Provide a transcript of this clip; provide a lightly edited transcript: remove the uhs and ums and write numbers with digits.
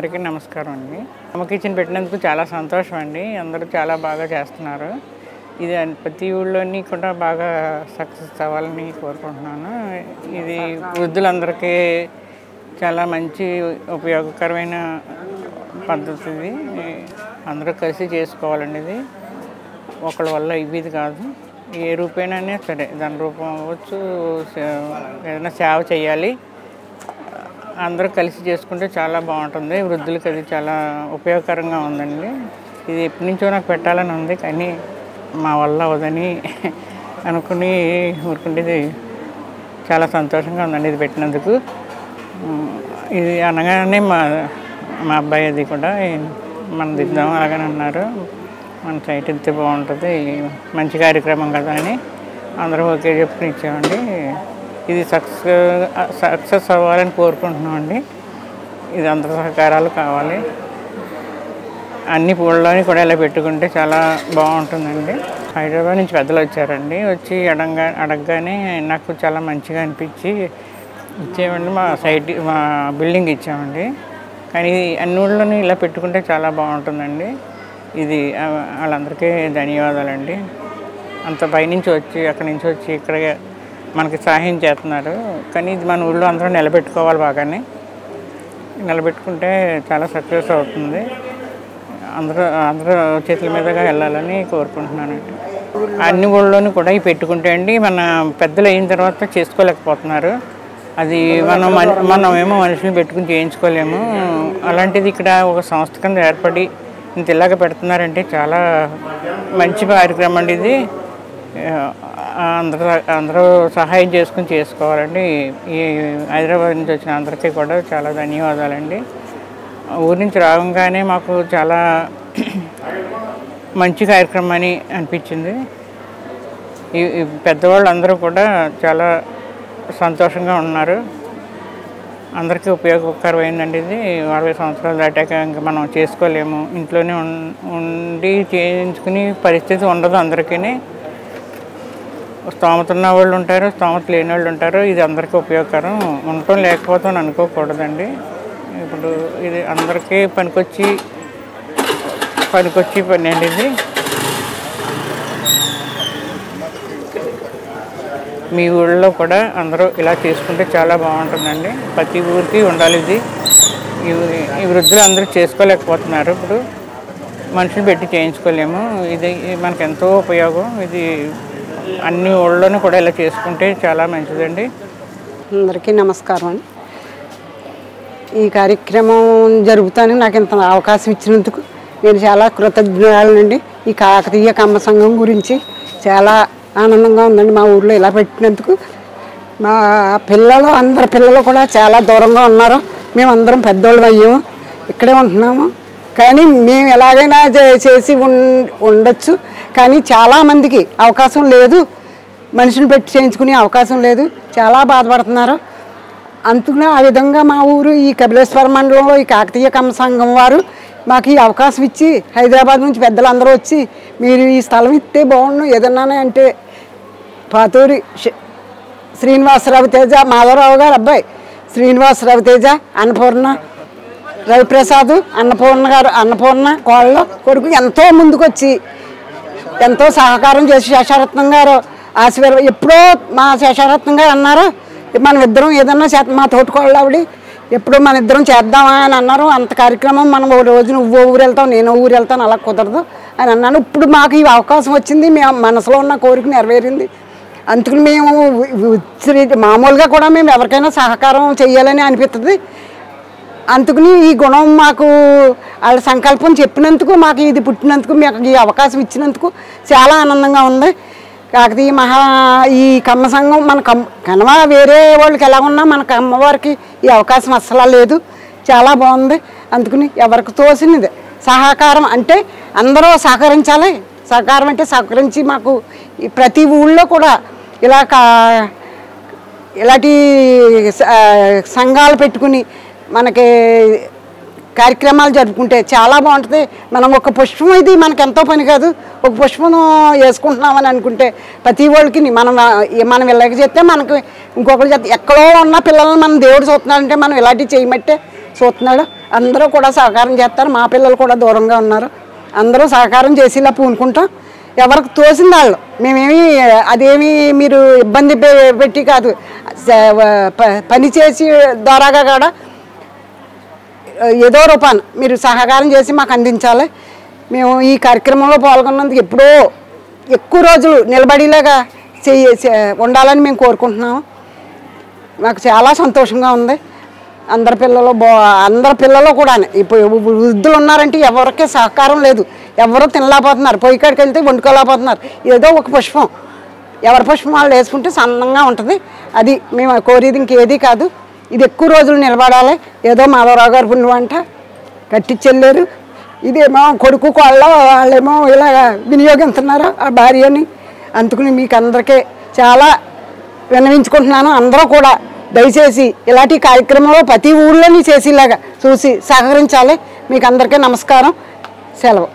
అందరికీ నమస్కారం అండి. అమ్మ కిచెన్ పెట్టినందుకు చాలా సంతోషం అండి. అందరూ చాలా బాగా చేస్తున్నారు. ఇది ప్రతి ఊళ్ళోని కూడా బాగా సక్సెస్ అవ్వాలని కోరుకుంటున్నాను. ఇది వృద్ధులందరికీ చాలా మంచి ఉపయోగకరమైన పద్ధతి. ఇది అందరూ కలిసి చేసుకోవాలండి. ఇది ఒకళ్ళ వల్ల ఇది కాదు. ఏ రూపేణనే సరే, దాని రూపం అవ్వచ్చు, ఏదైనా సేవ చేయాలి, అందరూ కలిసి చేసుకుంటే చాలా బాగుంటుంది. వృద్ధులకి అది చాలా ఉపయోగకరంగా ఉందండి. ఇది ఎప్పటి నుంచో నాకు పెట్టాలని ఉంది, కానీ మా వల్ల అవదని అనుకుని ఊరుకుంటేది చాలా సంతోషంగా ఉందండి ఇది పెట్టినందుకు. ఇది అనగానే మా అబ్బాయి అది కూడా మనం దిద్దాం అలాగని అన్నారు. మన సైట్ ఇస్తే బాగుంటుంది, మంచి కార్యక్రమం కదా అని అందరూ ఓకే చెప్పుకుని ఇచ్చామండి. ఇది సక్సెస్ అవ్వాలని కోరుకుంటున్నామండి. ఇది అందరి సహకారాలు కావాలి. అన్ని పూలలోని కూడా ఇలా పెట్టుకుంటే చాలా బాగుంటుందండి. హైదరాబాద్ నుంచి పెద్దలు వచ్చారండి. వచ్చి అడగగానే నాకు చాలా మంచిగా అనిపించి ఇచ్చేవండి. మా బిల్డింగ్ ఇచ్చామండి. కానీ అన్ని ఊళ్ళోని ఇలా పెట్టుకుంటే చాలా బాగుంటుందండి. ఇది వాళ్ళందరికీ ధన్యవాదాలండి. అంత పైనుంచి వచ్చి అక్కడి నుంచి వచ్చి ఇక్కడ మనకి సహాయం చేస్తున్నారు. కానీ ఇది మన ఊళ్ళో అందరూ నిలబెట్టుకోవాలి. బాగానే నిలబెట్టుకుంటే చాలా సక్సెస్ అవుతుంది. అందరూ చేతుల మీదుగా వెళ్ళాలని కోరుకుంటున్నానండి. అన్ని ఊళ్ళోనూ కూడా ఇవి పెట్టుకుంటే అండి మన పెద్దలు అయిన తర్వాత చేసుకోలేకపోతున్నారు. అది మనమేమో మనుషులు పెట్టుకుని చేయించుకోలేము. అలాంటిది ఇక్కడ ఒక సంస్థ కింద ఏర్పడి ఇంత ఇలాగ పెడుతున్నారంటే చాలా మంచి కార్యక్రమం అండి. ఇది అందరూ సహాయం చేసుకుని చేసుకోవాలండి. ఈ హైదరాబాద్ నుంచి వచ్చిన అందరికీ కూడా చాలా ధన్యవాదాలండి. ఊరి నుంచి రాగానే మాకు చాలా మంచి కార్యక్రమం అని అనిపించింది. ఈ పెద్దవాళ్ళు అందరూ కూడా చాలా సంతోషంగా ఉన్నారు. అందరికీ ఉపయోగకరమైందండి. ఇది 40 సంవత్సరాలు దాటాక ఇంకా మనం చేసుకోలేము. ఇంట్లోనే ఉండి చేయించుకునే పరిస్థితి ఉండదు అందరికీ. స్తోమత ఉన్న వాళ్ళు ఉంటారు, స్తోమత లేని వాళ్ళు ఉంటారు. ఇది అందరికీ ఉపయోగకరం. ఉండటం లేకపోతే అనుకోకూడదండి. ఇప్పుడు ఇది అందరికీ పనికొచ్చి పని అండి. ఇది మీ ఊళ్ళో కూడా అందరూ ఇలా చేసుకుంటే చాలా బాగుంటుందండి. ప్రతి ఊరికి ఉండాలి ఇది. ఈ వృద్ధులు అందరూ చేసుకోలేకపోతున్నారు. ఇప్పుడు మనుషులు పెట్టి చేయించుకోలేము. ఇది మనకు ఎంతో ఉపయోగం. ఇది అన్ని ఊళ్ళోనూ కూడా ఇలా చేసుకుంటే చాలా మంచిదండి. అందరికీ నమస్కారం అండి. ఈ కార్యక్రమం జరుగుతానికి నాకు ఇంత అవకాశం ఇచ్చినందుకు నేను చాలా కృతజ్ఞురాలండి. ఈ కాకతీయ కమ్మ సంఘం గురించి చాలా ఆనందంగా ఉందండి. మా ఊళ్ళో ఇలా పెట్టినందుకు మా అందరి పిల్లలు కూడా చాలా దూరంగా ఉన్నారు. మేమందరం పెద్దోళ్ళు అయ్యాము, ఇక్కడే ఉంటున్నాము. కానీ మేము ఎలాగైనా చేసి ఉండొచ్చు. కానీ చాలామందికి అవకాశం లేదు, మనుషులు పెట్టి చేయించుకునే అవకాశం లేదు. చాలా బాధపడుతున్నారు. అందుకనే ఆ విధంగా మా ఊరు ఈ కపిలేశ్వర మండలంలో ఈ కాకతీయ కమ్మ సంఘం వారు మాకు ఈ అవకాశం ఇచ్చి హైదరాబాద్ నుంచి పెద్దలందరూ వచ్చి మీరు ఈ స్థలం ఇస్తే బాగుండు ఏదన్నా అంటే పాతూరి శ్రీనివాసరావు తేజ, మాధవరావు గారు అబ్బాయి శ్రీనివాసరావు తేజ, అన్నపూర్ణ రవిప్రసాద్, అన్నపూర్ణ కోళ్ళ కొడుకు ఎంతో ముందుకొచ్చి ఎంతో సహకారం చేసి శేషారత్నం గారు ఎప్పుడో మా శేషారత్నం గారు అన్నారు మనం ఇద్దరం ఏదన్నా మా తోటికోళ్ళు ఆవిడ ఎప్పుడో మన ఇద్దరం చేద్దామా అని అన్నారు. అంత కార్యక్రమం మనం ఓ రోజు నువ్వు ఊరు వెళ్తావు నేను ఊరు వెళ్తాను అలా కుదరదు అని అన్నాను. ఇప్పుడు మాకు ఈ అవకాశం వచ్చింది, మేము మనసులో ఉన్న కోరిక నెరవేరింది. అందుకని మేము మామూలుగా కూడా మేము ఎవరికైనా సహకారం చేయాలని అనిపిస్తుంది. అందుకని ఈ గుణం మాకు వాళ్ళ సంకల్పం చెప్పినందుకు మాకు ఇది పుట్టినందుకు మాకు ఈ అవకాశం ఇచ్చినందుకు చాలా ఆనందంగా ఉంది. కాకతీయ ఈ కమ్మ సంఘం మన కనవ వేరే వాళ్ళకి ఎలా ఉన్నా మన కమ్మవారికి ఈ అవకాశం అస్సలు లేదు. చాలా బాగుంది. అందుకని ఎవరికి తోసినది సహకారం అంటే అందరూ సహకరించాలి. సహకారం అంటే సహకరించి మాకు ప్రతి ఊళ్ళో కూడా ఇలాంటి సంఘాలు పెట్టుకుని మనకి కార్యక్రమాలు జరుపుకుంటే చాలా బాగుంటుంది. మనం ఒక పుష్పం ఇది మనకు ఎంతో పని కాదు, ఒక పుష్పం వేసుకుంటున్నామని అనుకుంటే ప్రతి వాళ్ళకి మనం ఇలాగ చేస్తే మనకి ఇంకొకరు చేస్తే ఎక్కడో ఉన్న పిల్లల్ని మనం దేవుడు చూస్తున్నాడంటే మనం ఇలాంటివి చేయమట్టే చూస్తున్నాడు. అందరూ కూడా సహకారం చేస్తారు. మా పిల్లలు కూడా దూరంగా ఉన్నారు. అందరూ సహకారం చేసేలా పూనుకుంటాం. ఎవరికి తోసిన వాళ్ళు మేమేమి అదేమి మీరు ఇబ్బంది పెట్టి కాదు, పని చేసి ద్వారాగా కూడా ఏదో రూపాన మీరు సహకారం చేసి మాకు అందించాలి. మేము ఈ కార్యక్రమంలో పాల్గొన్నందుకు ఎప్పుడో ఎక్కువ రోజులు నిలబడేలాగా ఉండాలని మేము కోరుకుంటున్నాము. నాకు చాలా సంతోషంగా ఉంది. అందరి పిల్లలు కూడా ఇప్పుడు వృద్ధులు ఉన్నారంటే ఎవరికి సహకారం లేదు, ఎవరో తినలేకపోతున్నారు, పొయ్యి కాడికి వెళ్తే వండుకోలేకపోతున్నారు. ఏదో ఒక పుష్పం ఎవరి పుష్పం వాళ్ళు వేసుకుంటే సన్నంగా ఉంటుంది. అది మేము కోరేది ఇంకేది కాదు. ఇది ఎక్కువ రోజులు నిలబడాలి. ఏదో మాధవరావు గారు పుణ్యమంట కట్టించెళ్ళారు. ఇదేమో కొడుకు వాళ్ళేమో ఇలా వినియోగిస్తున్నారు ఆ భార్యని. అందుకని మీకు అందరికీ చాలా విన్నవించుకుంటున్నాను. అందరూ కూడా దయచేసి ఇలాంటి కార్యక్రమంలో ప్రతి ఊళ్ళోని చేసేలాగా చూసి సహకరించాలి. మీకు అందరికీ నమస్కారం, సెలవు.